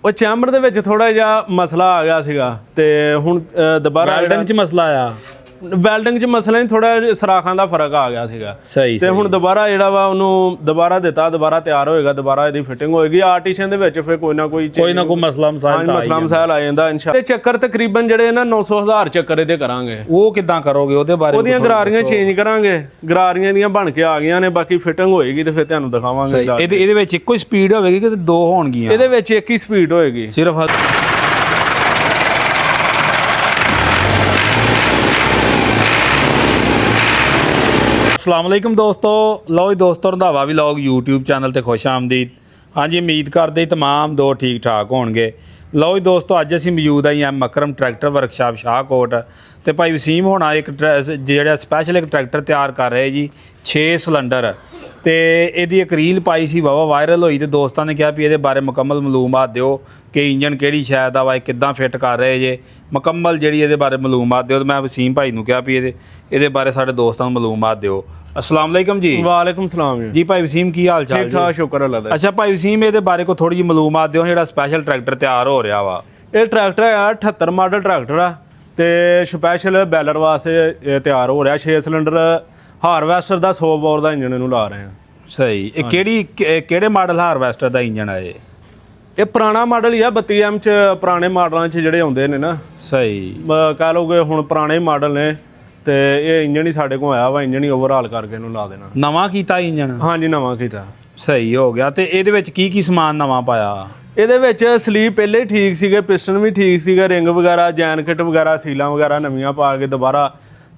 ਉਹ ਚੈਂਬਰ ਦੇ ਵਿੱਚ ਥੋੜਾ ਜਿਹਾ ਮਸਲਾ ਆ ਗਿਆ ਸੀਗਾ ਤੇ ਹੁਣ ਦੁਬਾਰਾ ਵੈਲਡਿੰਗ 'ਚ ਮਸਲਾ ਆ ਵੈਲਡਿੰਗ 'ਚ ਮਸਲਾ ਨਹੀਂ, ਥੋੜਾ ਸਰਾਖਾਂ ਦਾ ਫਰਕ ਆ ਗਿਆ ਸੀਗਾ ਸਹੀ ਤੇ ਹੁਣ ਦੁਬਾਰਾ ਜਿਹੜਾ ਵਾ ਉਹਨੂੰ ਦੁਬਾਰਾ ਦਿੱਤਾ, ਦੁਬਾਰਾ ਤਿਆਰ ਹੋਏਗਾ, ਦੁਬਾਰਾ ਇਹਦੀ ਫਿਟਿੰਗ ਹੋਏਗੀ। ਆਰਟੀਸ਼ਨ ਦੇ ਵਿੱਚ ਫਿਰ ਕੋਈ ਨਾ ਕੋਈ ਮਸਲਾ ਮਸਾਇਲ ਆ ਜਾਂਦਾ ਇਨਸ਼ਾਅੱਲਾ। ਤੇ ਚੱਕਰ ਤਕਰੀਬਨ ਜਿਹੜੇ ਨਾ 900,000 ਚੱਕਰ ਇਹਦੇ ਕਰਾਂਗੇ। ਉਹ ਕਿੱਦਾਂ ਕਰੋਗੇ ਉਹਦੇ ਬਾਰੇ? ਉਹਦੀਆਂ ਗਰਾਰੀਆਂ ਚੇਂਜ ਕਰਾਂਗੇ, ਗਰਾਰੀਆਂ ਦੀਆਂ ਬਣ ਕੇ ਆ ਗਈਆਂ ਨੇ, ਬਾਕੀ ਫਿਟਿੰਗ ਹੋਏਗੀ ਤੇ ਫਿਰ ਤੁਹਾਨੂੰ ਦਿਖਾਵਾਂਗੇ। ਇਹਦੇ ਵਿੱਚ ਇੱਕੋ ਹੀ ਸਪੀਡ ਹੋਵੇਗੀ ਕਿ ਦੋ ਹੋਣਗੀਆਂ? ਇਹਦੇ ਵਿੱਚ ਇੱਕ ਹੀ ਸਪੀਡ ਹੋਏਗੀ ਸਿਰਫ। अस्सलाम वालेकुम दोस्तों, लो जी दोस्तों, रंधावा व्लॉग यूट्यूब चैनल ते खुश आमदीद। हाँ जी, उम्मीद करते तमाम दो ठीक ठाक होणगे। लो जी दोस्तों, अज असीं मौजूद हैं एम मकरम ट्रैक्टर वर्कशॉप शाहकोट ते भाई वसीम होना एक जिहड़ा स्पैशल एक ट्रैक्टर तैयार कर रहे जी 6 सिलेंडर। तो यदी एक रील पाई सी वावा वायरल हुई, तो दोस्तों ने कहा भी ये बारे मुकम्मल मालूमात दिओ कि इंजन किहड़ी शै दा वा, किद्दां फिट कर रहे जे, मुकम्मल जिहड़ी ये बारे मालूमात दिओ। तो मैं वसीम भाई नूं कहा भी ये बारे साडे दोस्तां नूं मालूमात दिओ। अस्सलाम वालेकुम जी। वालेकुम सलाम जी भाई वसीम, की हाल चाल? ठीक ठाक, शुक्र अल्लाह दा। अच्छा भाई वसीम, ये बारे को थोड़ी जी मालूमात दिओ, जिहड़ा स्पैशल ट्रैक्टर तैयार हो रहा वा। ये ट्रैक्टर है 78 मॉडल ट्रैक्टर है तो स्पैशल बैलर वास्ते तैयार हो रहा। 6 सिलेंडर हार्वेस्टर का 100 पावर का इंजन इनू ला रहे हैं। सही। किहड़े मॉडल हार्वेस्टर का इंजन है ये पुराना मॉडल ही है 32M च। पुराने मॉडलों च जिहड़े आउंदे ने ना, सही कह लोगे हुण पुराने मॉडल ने, तो ये इंजन ही साढ़े को आया वा, इंजन ही ओवरहाल करके इनू ला देना। नवा कीता इंजन? हाँ जी, नवा कीता। सही हो गया। तो ਇਹਦੇ ਵਿੱਚ ਕੀ ਸਮਾਨ ਨਵਾਂ ਪਾਇਆ? ਇਹਦੇ ਵਿੱਚ ਸਲੀਪ ਪਹਿਲੇ ਠੀਕ ਸੀਗੇ, ਪਿਸਟਨ ਵੀ ਠੀਕ ਸੀਗਾ, ਰਿੰਗ ਵਗੈਰਾ, ਜੈਨ ਕਿਟ ਵਗੈਰਾ, ਸੀਲਾਂ ਵਗੈਰਾ ਨਵੀਆਂ ਪਾ ਕੇ ਦੁਬਾਰਾ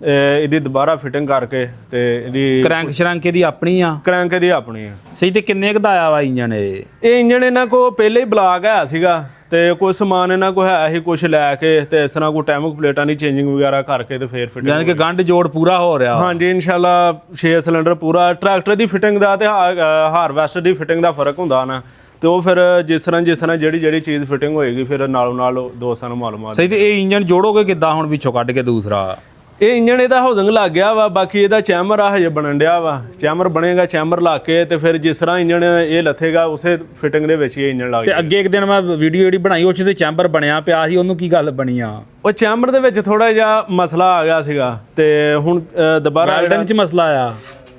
ਇਹਦੀ ਦੁਬਾਰਾ ਫਿਟਿੰਗ ਕਰਕੇ ਤੇ ਇਹਦੀ ਕਰੈਂਕ ਸ਼ਰੰਕ ਇਹਦੀ ਆਪਣੀ ਆ? ਕਰੈਂਕ ਇਹਦੀ ਆਪਣੀ ਆ। ਸਹੀ। ਤੇ ਕਿੰਨੇ ਕੁ ਦਾ ਆਇਆ ਵਾ ਇੰਜਨ? ਇਹ ਇੰਜਨ ਇਹਨਾਂ ਕੋ ਪਹਿਲੇ ਹੀ ਬਲਾਕ ਹੈ ਸੀਗਾ ਤੇ ਕੋਈ ਸਮਾਨ ਇਹਨਾਂ ਕੋ ਹੈ ਹੀ ਕੁਝ ਲੈ ਕੇ ਤੇ ਇਸ ਤਰ੍ਹਾਂ ਕੋਈ ਟੈਮਕ ਪਲੇਟਾਂ ਦੀ ਚੇਂਜਿੰਗ ਵਗੈਰਾ ਕਰਕੇ ਤੇ ਫੇਰ ਫਿਟਿੰਗ, ਯਾਨੀ ਕਿ ਗੰਢ ਜੋੜ ਪੂਰਾ ਹੋ ਰਿਹਾ? ਹਾਂਜੀ ਇਨਸ਼ਾਅੱਲਾ। 6 ਸਿਲੰਡਰ ਪੂਰਾ। ਟਰੈਕਟਰ ਦੀ ਫਿਟਿੰਗ ਦਾ ਤੇ ਹਾਰਵੈਸਟਰ ਦੀ ਫਿਟਿੰਗ ਦਾ ਫਰਕ ਹੁੰਦਾ ਨਾ, ਤੇ ਉਹ ਫਿਰ ਜਿਸ ਤਰ੍ਹਾਂ ਜਿਹੜੀ ਚੀਜ਼ ਫਿਟਿੰਗ ਹੋਏਗੀ ਫਿਰ ਨਾਲੋਂ ਨਾਲ ਦੋਸਤਾਂ ਨੂੰ ਮਾਲੂਮਾਤ। ਸਹੀ। ਤੇ ਇਹ ਇੰਜਨ ਜੋੜੋਗੇ ਕਿੱਦਾਂ ਹੁਣ ਵਿੱਚੋਂ ਕੱਢ ਕੇ ਦੂਸਰਾ? ਇਹ ਇੰਜਨ ਇਹਦਾ ਹਾਊਸਿੰਗ ਲੱਗ ਗਿਆ ਵਾ, ਬਾਕੀ ਇਹਦਾ ਚੈਮਰ ਆ ਹਜੇ ਬਣਨ ਡਿਆ ਵਾ। ਚੈਮਰ ਬਣੇਗਾ, ਚੈਮਰ ਲਾ ਕੇ ਤੇ ਫਿਰ ਜਿਸ ਤਰ੍ਹਾਂ ਇੰਜਨ ਇਹ ਲੱਥੇਗਾ ਉਸੇ ਫਿਟਿੰਗ ਦੇ ਵਿੱਚ ਹੀ ਇੰਜਨ ਲੱਗ ਤੇ ਅੱਗੇ ਇੱਕ ਦਿਨ ਮੈਂ ਵੀਡੀਓ ਜਿਹੜੀ ਬਣਾਈ ਉਹ 'ਚ ਤੇ ਚੈਂਬਰ ਬਣਿਆ ਪਿਆ ਸੀ, ਉਹਨੂੰ ਕੀ ਗੱਲ ਬਣੀ ਆ? ਉਹ ਚੈਮਰ ਦੇ ਵਿੱਚ ਥੋੜਾ ਜਿਹਾ ਮਸਲਾ ਆ ਗਿਆ ਸੀਗਾ ਤੇ ਹੁਣ ਦੁਬਾਰਾ ਵੈਲਡਿੰਗ 'ਚ ਮਸਲਾ ਆ?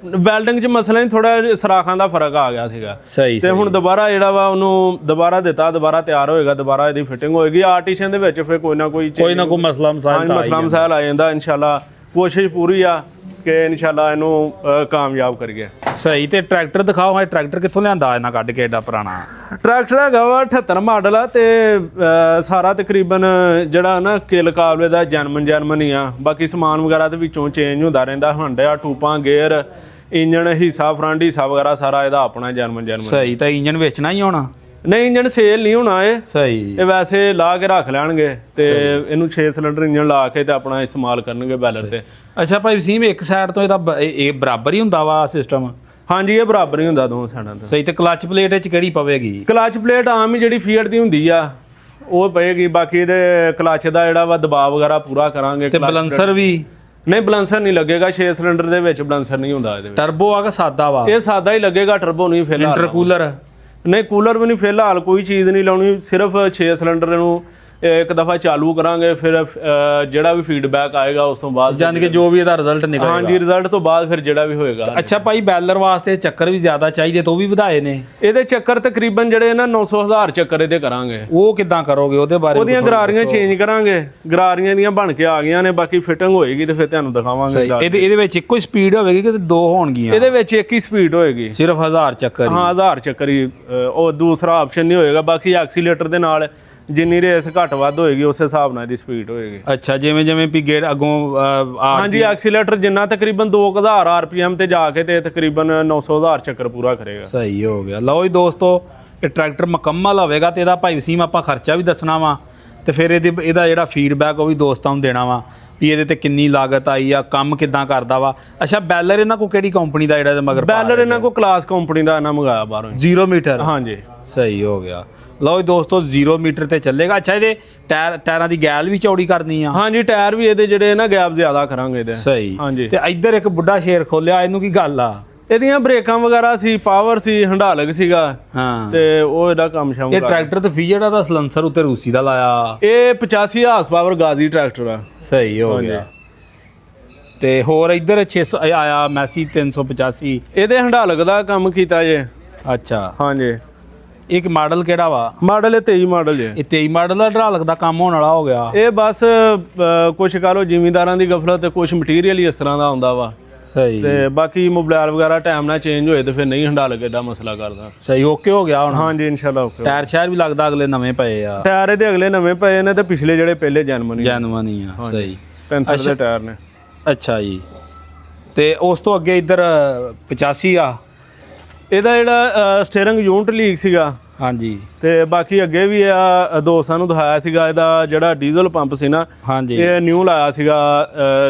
ਵੈਲਡਿੰਗ 'ਚ ਮਸਲਾ ਨਹੀਂ, ਥੋੜਾ ਸਰਾਖਾਂ ਦਾ ਫਰਕ ਆ ਗਿਆ ਸੀਗਾ। ਸਹੀ। ਤੇ ਹੁਣ ਦੁਬਾਰਾ ਜਿਹੜਾ ਵਾ ਉਹਨੂੰ ਦੁਬਾਰਾ ਦਿੱਤਾ, ਦੁਬਾਰਾ ਤਿਆਰ ਹੋਏਗਾ, ਦੁਬਾਰਾ ਇਹਦੀ ਫਿਟਿੰਗ ਹੋਏਗੀ। ਆਰਟੀਸ਼ਨ ਦੇ ਵਿੱਚ ਫਿਰ ਕੋਈ ਨਾ ਕੋਈ ਮਸਲਾ ਮਸਾਇਲ ਆ ਜਾਂਦਾ। ਇਨਸ਼ਾਅੱਲਾ ਕੋਸ਼ਿਸ਼ ਪੂਰੀ ਆ ਕਿ ਇਨਸ਼ਾਅੱਲਾ ਇਹਨੂੰ ਕਾਮਯਾਬ ਕਰੀਏ। ਸਹੀ। ਤੇ ਟਰੈਕਟਰ ਦਿਖਾਓ, ਹਾਂ ਟਰੈਕਟਰ ਕਿੱਥੋਂ ਲਿਆਂਦਾ ਇਹਨਾਂ ਕੱਢ ਕੇ? ਏਡਾ ਪੁਰਾਣਾ ਟਰੈਕਟਰ ਹੈਗਾ ਵਾ 78 ਮਾਡਲ ਆ ਤੇ ਸਾਰਾ ਤਕਰੀਬਨ ਜਿਹੜਾ ਨਾ ਕਿਲ ਕਾਬਲੇ ਦਾ ਜਨਮਨ ਹੀ ਆ। ਬਾਕੀ ਸਮਾਨ ਵਗੈਰਾ ਦੇ ਵਿੱਚੋਂ ਚੇਂਜ ਹੁੰਦਾ ਰਹਿੰਦਾ, ਹੰਡਿਆ ਟੂਪਾਂ ਗੇਅਰ ਇੰਜਨ ਹਿੱਸਾ ਫਰੰਟ ਹਿੱਸਾ ਵਗੈਰਾ ਸਾਰਾ ਇਹਦਾ ਆਪਣਾ ਜਨਮਨ। ਸਹੀ। ਤਾਂ ਇੰਜਨ ਵੇਚਣਾ ਹੀ ਹੋਣਾ? ਨਹੀਂ, ਇੰਜਨ ਸੇਲ ਨਹੀਂ ਹੋਣਾ ਇਹ। ਸਹੀ। ਇਹ ਵੈਸੇ ਲਾ ਕੇ ਰੱਖ ਲੈਣਗੇ ਤੇ ਇਹਨੂੰ 6 ਸਿਲੰਡਰ ਇੰਜਨ ਲਾ ਕੇ ਤੇ ਆਪਣਾ ਇਸਤੇਮਾਲ ਕਰਨਗੇ ਬੈਲਰ ਤੇ। ਅੱਛਾ ਭਾਈ ਵਸੀਮ, ਇੱਕ ਸਾਈਡ ਤੋਂ ਇਹਦਾ ਇਹ ਬਰਾਬਰ ਹੀ ਹੁੰਦਾ ਵਾ ਸਿਸਟਮ? ਹਾਂਜੀ, ਇਹ ਬਰਾਬਰ ਹੀ ਹੁੰਦਾ ਦੋਵਾਂ ਸਾਈਡਾਂ ਤੋਂ। ਸਹੀ। ਤੇ ਕਲਚ ਪਲੇਟ ਵਿੱਚ ਕਿਹੜੀ ਪਵੇਗੀ? ਕਲਚ ਪਲੇਟ ਆਮ ਹੀ ਜਿਹੜੀ ਫੀਟ ਦੀ ਹੁੰਦੀ ਆ ਉਹ ਪਏਗੀ। ਬਾਕੀ ਇਹਦੇ ਕਲਚ ਦਾ ਜਿਹੜਾ ਵਾ ਦਬਾਅ ਵਗੈਰਾ ਪੂਰਾ ਕਰਾਂਗੇ। ਤੇ ਬਲੰਸਰ ਵੀ? ਨਹੀਂ, ਬਲੰਸਰ ਨਹੀਂ ਲੱਗੇਗਾ। 6 ਸਿਲੰਡਰ ਦੇ ਵਿੱਚ ਬਲੰਸਰ ਨਹੀਂ ਹੁੰਦਾ ਇਹਦੇ ਵਿੱਚ। ਟਰਬੋ ਆ ਕਿ ਸਾਦਾ ਵਾ? ਇਹ ਸਾਦਾ ਹੀ ਲੱਗੇਗਾ, ਟਰਬੋ ਨਹੀਂ। ਫਿਲਹਾਲ ਇੰਟਰਕੂਲਰ? ਨਹੀਂ, ਕੂਲਰ ਵੀ ਨਹੀਂ, ਫਿਲਹਾਲ ਕੋਈ ਚੀਜ਼ ਨਹੀਂ ਲਾਉਣੀ। ਸਿਰਫ 6 ਸਿਲੰਡਰ ਨੂੰ ਇੱਕ ਦਫਾ ਚਾਲੂ ਕਰਾਂਗੇ, ਫਿਰ ਜਿਹੜਾ ਵੀ ਫੀਡਬੈਕ ਆਏਗਾ ਉਸ ਤੋਂ ਬਾਅਦ ਜਾਨ ਕੇ ਜੋ ਵੀ ਇਹਦਾ ਰਿਜ਼ਲਟ ਨਿਕਲੇਗਾ। ਹਾਂਜੀ, ਰਿਜ਼ਲਟ ਤੋਂ ਬਾਅਦ ਫਿਰ ਜਿਹੜਾ ਵੀ ਹੋਏਗਾ। ਅੱਛਾ ਭਾਈ, ਬੈਲਰ ਵਾਸਤੇ ਚੱਕਰ ਵੀ ਜ਼ਿਆਦਾ ਚਾਹੀਦੇ ਤਾਂ ਉਹ ਵੀ ਵਧਾਏ ਨੇ? ਇਹਦੇ ਚੱਕਰ ਤਕਰੀਬਨ ਜਿਹੜੇ ਨਾ 900,000 ਚੱਕਰ ਇਹਦੇ ਕਰਾਂਗੇ। ਉਹ ਕਿੱਦਾਂ ਕਰੋਗੇ ਉਹਦੇ ਬਾਰੇ? ਉਹਦੀਆਂ ਗਰਾਰੀਆਂ ਚੇਂਜ ਕਰਾਂਗੇ, ਗਰਾਰੀਆਂ ਦੀਆਂ ਬਣ ਕੇ ਆ ਗਈਆਂ ਨੇ, ਬਾਕੀ ਫਿਟਿੰਗ ਹੋਏਗੀ ਤੇ ਫਿਰ ਤੁਹਾਨੂੰ ਦਿਖਾਵਾਂਗੇ। ਇਹਦੇ ਵਿੱਚ ਇੱਕੋ ਹੀ ਸਪੀਡ ਹੋਵੇਗੀ ਕਿ ਦੋ ਹੋਣਗੀਆਂ? ਇਹਦੇ ਵਿੱਚ ਇੱਕ ਹੀ ਸਪੀਡ ਹੋਏਗੀ, ਸਿਰਫ 1000 ਚੱਕਰ? ਹਾਂ, 1000 ਚੱਕਰ ਹੀ। ਉਹ ਦੂਸਰਾ ਆਪਸ਼ਨ ਨਹੀਂ ਹੋਏਗਾ। ਬਾਕੀ ਐਕਸੀਲੇਟਰ ਦੇ ਨਾਲ ਜਿੰਨੀ ਰੇਸ ਘੱਟ ਵੱਧ ਹੋਏਗੀ ਉਸੇ ਹਿਸਾਬ ਨਾਲ ਇਹਦੀ ਸਪੀਡ ਹੋਏਗੀ। ਅੱਛਾ, ਜਿਵੇਂ ਵੀ ਗੇਅਰ ਅੱਗੋਂ ਹਾਂਜੀ, ਐਕਸੀਲੇਟਰ ਜਿੰਨਾ ਤਕਰੀਬਨ 2000 RPM ਤੇ ਜਾ ਕੇ ਤੇ ਤਕਰੀਬਨ 900,000 ਚੱਕਰ ਪੂਰਾ ਕਰੇਗਾ। ਸਹੀ ਹੋ ਗਿਆ। ਲਓ ਜੀ ਦੋਸਤੋ, ਇਹ ਟਰੈਕਟਰ ਮੁਕੰਮਲ ਹੋਵੇਗਾ ਤੇ ਇਹਦਾ ਭਾਈ ਵਸੀਮ ਆਪਾਂ ਖਰਚਾ ਵੀ ਦੱਸਣਾ ਵਾ ਤੇ ਫਿਰ ਇਹਦਾ ਜਿਹੜਾ ਫੀਡਬੈਕ ਉਹ ਵੀ ਦੋਸਤਾਂ ਨੂੰ ਦੇਣਾ ਵਾ ਵੀ ਇਹਦੇ ਤੇ ਕਿੰਨੀ ਲਾਗਤ ਆਈ ਆ, ਕੰਮ ਕਿੱਦਾਂ ਕਰਦਾ ਵਾ। ਅੱਛਾ, ਬੈਲਰ ਇਹਨਾਂ ਕੋਲ ਕਿਹੜੀ ਕੰਪਨੀ ਦਾ ਜਿਹੜਾ ਮਗਰ? ਬੈਲਰ ਇਹਨਾਂ ਕੋਲ ਕਲਾਸ ਕੰਪਨੀ ਦਾ ਇਹਨਾਂ ਮੰਗਾਇਆ ਬਾਹਰੋਂ। 0 ਮੀਟਰ? ਹਾਂਜੀ। ਸਹੀ ਹੋ ਗਿਆ। ਲਓ ਜੀ ਦੋਸਤੋ, 0 ਮੀਟਰ ਤੇ ਚੱਲੇਗਾ। ਅੱਛਾ, ਇਹਦੇ ਟਾਇਰਾਂ ਦੀ ਗੈਲ ਵੀ ਚੌੜੀ ਕਰਨੀ ਆ? ਹਾਂਜੀ, ਟਾਇਰ ਵੀ ਇਹਦੇ ਜਿਹੜੇ ਨਾ ਗੈਪ ਜ਼ਿਆਦਾ ਕਰਾਂਗੇ ਇਹਦੇ। ਸਹੀ। ਹਾਂਜੀ। ਤੇ ਇੱਧਰ ਇੱਕ ਬੁੱਢਾ ਸ਼ੇਰ ਖੋਲਿਆ, ਇਹਨੂੰ ਕੀ ਗੱਲ ਆ? ਇਹਦੀਆਂ ਬ੍ਰੇਕਾਂ ਵਗੈਰਾ ਸੀ, ਪਾਵਰ ਸੀ, ਹੰਡਾਲਕ ਸੀਗਾ ਹਾਂ ਤੇ ਉਹ ਇਹਦਾ ਕੰਮ ਸ਼ਾਮ ਇਹ ਟਰੈਕਟਰ ਤੇ ਫੀਜੜਾ ਦਾ ਸਲੈਂਸਰ ਉੱਤੇ ਰੂਸੀ ਦਾ ਲਾਇਆ। ਇਹ 85 ਹਾਰਸ ਪਾਵਰ ਗਾਜ਼ੀ ਟਰੈਕਟਰ ਆ। ਸਹੀ ਹੋ ਗਿਆ। ਤੇ ਹੋਰ ਇੱਧਰ 600 ਆਇਆ ਮੈਸੀ 385। ਇਹਦੇ ਹੰਡਾਲਕ ਦਾ ਕੰਮ ਕੀਤਾ ਜੇ। ਅੱਛਾ ਹਾਂਜੀ। ਇੱਕ ਮਾਡਲ ਕਿਹੜਾ ਵਾ? ਮਾਡਲ ਇਹ 23 ਮਾਡਲ ਜੇ। ਇਹ 23 ਮਾਡਲ ਦਾ ਢਾਲਕ ਦਾ ਕੰਮ ਹੋਣ ਵਾਲਾ ਹੋ ਗਿਆ। ਇਹ ਬਸ ਕੁਛ ਕਹ ਲਓ ਜ਼ਿਮੀਂਦਾਰਾਂ ਦੀ ਗਫਲਤ ਤੇ ਕੁਛ ਮਟੀਰੀਅਲ ਹੀ ਇਸ ਤਰ੍ਹਾਂ ਦਾ ਆਉਂਦਾ ਵਾ ਸਹੀ। ਤੇ ਬਾਕੀ ਮੋਬਾਈਲ ਵਗੈਰਾ ਟਾਈਮ ਨਾਲ ਚੇਂਜ ਹੋਏ ਤੇ ਫਿਰ ਨਹੀਂ ਹੰਡਾਲਕ ਏਡਾ ਮਸਲਾ ਕਰਦਾ। ਸਹੀ ਓਕੇ ਹੋ ਗਿਆ ਹੁਣ। ਹਾਂਜੀ ਇਨਸ਼ਾਅੱਲਾ ਓਕੇ। ਟਾਇਰ ਸ਼ਾਇਰ ਵੀ ਲੱਗਦਾ ਅਗਲੇ ਨਵੇਂ ਪਏ ਆ। ਟਾਇਰ ਇਹਦੇ ਅਗਲੇ ਨਵੇਂ ਪਏ ਨੇ ਤੇ ਪਿਛਲੇ ਜਿਹੜੇ ਪਹਿਲੇ ਜੈਨੂਇਨ ਹੀ ਆ। ਸਹੀ 35 ਦੇ ਟਾਇਰ ਨੇ। ਅੱਛਾ ਜੀ। ਤੇ ਉਸ ਤੋਂ ਅੱਗੇ ਇੱਧਰ 85 ਆ। ਇਹਦਾ ਜਿਹੜਾ ਸਟੀਅਰਿੰਗ ਯੂਨਿਟ ਲੀਕ ਸੀਗਾ। ਹਾਂਜੀ। ਤੇ ਬਾਕੀ ਅੱਗੇ ਵੀ ਆ ਦੋਸਤਾਂ ਨੂੰ ਦਿਖਾਇਆ ਸੀਗਾ ਇਹਦਾ ਜਿਹੜਾ ਡੀਜ਼ਲ ਪੰਪ ਸੀ ਨਾ। ਹਾਂਜੀ। ਇਹ ਨਿਊ ਲਾਇਆ ਸੀਗਾ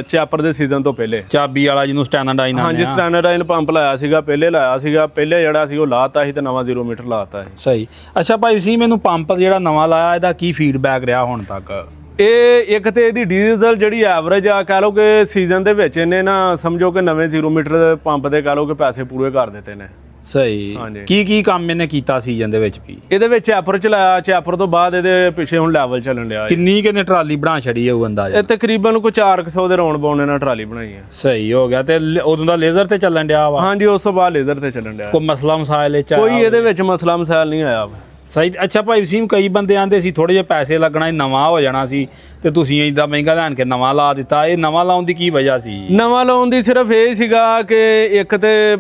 ਚੈਪਰ ਦੇ ਸੀਜ਼ਨ ਤੋਂ ਪਹਿਲੇ। ਚਾਬੀ ਵਾਲਾ ਜਿਹਨੂੰ ਸਟੈਂਡਰਡਾਈਨ ਆ। ਹਾਂਜੀ ਸਟੈਂਡਰਡਾਈਨ ਪੰਪ ਲਾਇਆ ਸੀਗਾ, ਪਹਿਲੇ ਲਾਇਆ ਸੀਗਾ। ਪਹਿਲੇ ਜਿਹੜਾ ਸੀ ਉਹ ਲਾਤਾ ਸੀ ਤੇ ਨਵਾਂ 0 ਮੀਟਰ ਲਾਤਾ ਸੀ। ਸਹੀ। ਅੱਛਾ ਭਾਈ ਸੀ ਮੈਨੂੰ ਪੰਪ ਜਿਹੜਾ ਨਵਾਂ ਲਾਇਆ ਇਹਦਾ ਕੀ ਫੀਡਬੈਕ ਰਿਹਾ ਹੁਣ ਤੱਕ? ਇਹ ਇੱਕ ਤੇ ਇਹਦੀ ਡੀਜ਼ਲ ਜਿਹੜੀ ਐਵਰੇਜ ਆ ਕਹਿ ਲਓ ਕਿ ਸੀਜ਼ਨ ਦੇ ਵਿੱਚ ਇਹਨੇ ਨਾ ਸਮਝੋ ਕਿ ਨਵੇਂ 0 ਮੀਟਰ ਪੰਪ ਦੇ ਕਹਿ ਲਓ ਕਿ ਪੈਸੇ ਪੂਰੇ ਕਰ ਦਿੱਤੇ ਨੇ। ਸਹੀ। ਕੀ ਕੰਮ ਇਹਨੇ ਕੀਤਾ ਸੀਜ਼ਨ ਦੇ ਵਿੱਚ ਵੀ? ਇਹਦੇ ਵਿੱਚ ਚੈਪਰ ਚਲਾਇਆ, ਚੈਪਰ ਤੋਂ ਬਾਅਦ ਇਹਦੇ ਪਿੱਛੇ ਹੁਣ ਲੈਵਲ ਚੱਲਣ ਡਿਆ। ਕਿੰਨੀ ਕਿੰਨੇ ਟਰਾਲੀ ਬਣਾ ਛੜੀ ਹੈ ਉਹ ਅੰਦਾਜ਼ਾ? ਇਹ ਤਕਰੀਬਨ ਕੋਈ 400 ਦੇ ਰੌਂਡ ਬਾਉਂਡ ਨਾਲ ਟਰਾਲੀ ਬਣਾਈ ਹੈ। ਸਹੀ ਹੋ ਗਿਆ। ਤੇ ਉਦੋਂ ਦਾ ਲੇਜ਼ਰ ਤੇ ਚੱਲਣ ਡਿਆ ਵਾ? ਹਾਂਜੀ ਉਸ ਤੋਂ ਬਾਅਦ ਲੇਜ਼ਰ ਤੇ ਚੱਲਣ ਡਿਆ। ਕੋਈ ਮਸਲਾ ਮਸਾਇਲ ਚ ਕੋਈ ਇਹਦੇ ਵਿੱਚ ਮਸਲਾ ਮਸਾਇਲ ਨਹੀਂ ਆਇਆ। ਸਹੀ। ਅੱਛਾ ਭਾਈ ਵਸੀਮ ਕਈ ਬੰਦੇ ਆਂਦੇ ਸੀ ਥੋੜੇ ਜਿਹੇ ਪੈਸੇ ਲੱਗਣਾ ਨਵਾਂ ਹੋ ਜਾਣਾ ਸੀ ਤੇ ਤੁਸੀਂ ਇੰਦਾ ਮਹਿੰਗਾ ਲੈਣ ਕੇ ਨਵਾਂ ਲਾ ਦਿੱਤਾ। ਇਹ ਨਵਾਂ ਲਾਉਣ ਦੀ ਕੀ ਵਜ੍ਹਾ ਸੀ? ਨਵਾਂ ਲਾਉਣ ਦੀ ਸਿਰਫ ਇਹ ਸੀਗਾ ਕਿ ਇੱਕ ਤੇ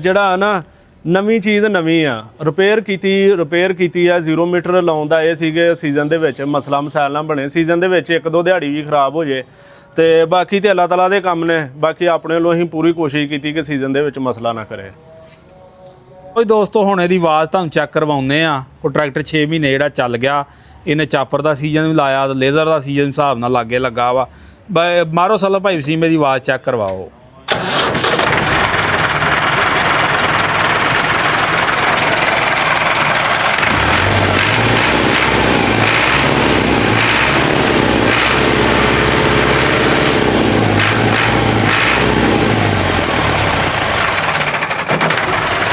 ਜਿਹੜਾ ਨਾ ਨਵੀਂ ਚੀਜ਼ ਨਵੀਂ ਆ, ਰਿਪੇਅਰ ਕੀਤੀ ਆ। 0 ਮੀਟਰ ਲਾਉਣ ਦਾ ਇਹ ਸੀਗੇ ਸੀਜ਼ਨ ਦੇ ਵਿੱਚ ਮਸਲਾ ਮਸਾਇਲ ਨਾ ਬਣੇ, ਸੀਜ਼ਨ ਦੇ ਵਿੱਚ 1-2 ਦਿਹਾੜੀ ਵੀ ਖਰਾਬ ਹੋ ਜੇ ਤੇ ਬਾਕੀ ਤੇ ਅੱਲਾਹ ਤਾਲਾ ਦੇ ਕੰਮ ਨੇ। ਬਾਕੀ ਆਪਣੇ ਵੱਲੋਂ ਅਸੀਂ ਪੂਰੀ ਕੋਸ਼ਿਸ਼ ਕੀਤੀ ਕਿ ਸੀਜ਼ਨ ਦੇ ਵਿੱਚ ਮਸਲਾ ਨਾ ਕਰੇ। ਕੋਈ ਦੋਸਤੋ ਹੁਣ ਇਹਦੀ ਆਵਾਜ਼ ਤੁਹਾਨੂੰ ਚੈੱਕ ਕਰਵਾਉਂਦੇ ਆ। ਉਹ ਟਰੈਕਟਰ 6 ਮਹੀਨੇ ਜਿਹੜਾ ਚੱਲ ਗਿਆ। ਇਹਨੇ ਚਾਪਰ ਦਾ ਸੀਜ਼ਨ ਵੀ ਲਾਇਆ, ਲੇਜ਼ਰ ਦਾ ਸੀਜ਼ਨ ਹਿਸਾਬ ਨਾਲ ਲਾਗੇ ਲੱਗਾ ਵਾ। ਮਾਰੋ ਸੱਲਾ ਭਾਈ ਵਸੀਮ ਇਹਦੀ ਆਵਾਜ਼ ਚੈੱਕ ਕਰਵਾਓ।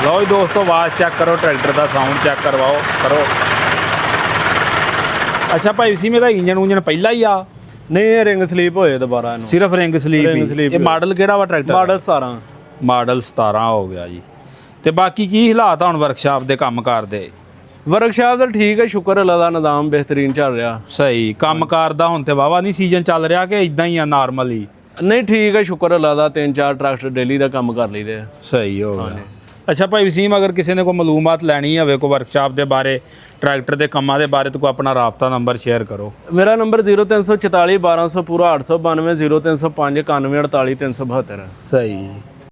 ਲਓ ਜੀ ਦੋਸਤੋ ਆਵਾਜ਼ ਚੈੱਕ ਕਰੋ, ਟਰੈਕਟਰ ਦਾ ਸਾਊਂਡ ਚੈੱਕ ਕਰੋ। ਅੱਛਾ ਭਾਈ ਵਸੀਮ ਇਹਦਾ ਇੰਜਨ ਪਹਿਲਾਂ ਹੀ ਆ? ਨਹੀਂ ਇਹ ਰਿੰਗ ਸਲੀਪ ਹੋਏ ਦੁਬਾਰਾ ਇਹਨੂੰ। ਸਿਰਫ ਰਿੰਗ ਸਲੀਪ। ਇਹ ਮਾਡਲ ਕਿਹੜਾ ਵਾ ਟਰੈਕਟਰ? ਮਾਡਲ 17। ਮਾਡਲ 17 ਹੋ ਗਿਆ ਜੀ। ਤੇ ਬਾਕੀ ਕੀ ਹਾਲਾਤ ਹੁਣ ਵਰਕਸ਼ਾਪ ਦੇ ਕੰਮ ਕਾਰ ਦੇ? ਵਰਕਸ਼ਾਪ ਦਾ ਠੀਕ ਹੈ, ਸ਼ੁਕਰ ਅੱਲਾ ਦਾ, ਨਿਜ਼ਾਮ ਬਿਹਤਰੀਨ ਚੱਲ ਰਿਹਾ। ਸਹੀ। ਕੰਮ ਕਾਰ ਦਾ ਹੁਣ ਤੇ ਵਾਵਾ ਨਹੀਂ ਸੀਜ਼ਨ ਚੱਲ ਰਿਹਾ ਕਿ ਇਦਾਂ ਹੀ ਆ ਨਾਰਮਲ ਹੀ? ਨਹੀਂ ਠੀਕ ਹੈ, ਸ਼ੁਕਰ ਅੱਲਾ ਦਾ। 3-4 ਟਰੈਕਟਰ ਡੇਲੀ ਦਾ ਕੰਮ ਕਰ ਲਈਦੇ ਆ। ਸਹੀ ਹੋ ਗਿਆ। ਅੱਛਾ ਭਾਈ ਵਸੀਮ ਅਗਰ ਕਿਸੇ ਨੇ ਕੋਈ ਮਾਲੂਮਾਤ ਲੈਣੀ ਹੋਵੇ ਕੋਈ ਵਰਕਸ਼ਾਪ ਦੇ ਬਾਰੇ, ਟਰੈਕਟਰ ਦੇ ਕੰਮਾਂ ਦੇ ਬਾਰੇ, ਤਾਂ ਕੋਈ ਆਪਣਾ ਰਾਬਤਾ ਨੰਬਰ ਸ਼ੇਅਰ ਕਰੋ। ਮੇਰਾ ਨੰਬਰ 0344 1200 ਪੂਰਾ 892 0305 91 48 372। ਸਹੀ।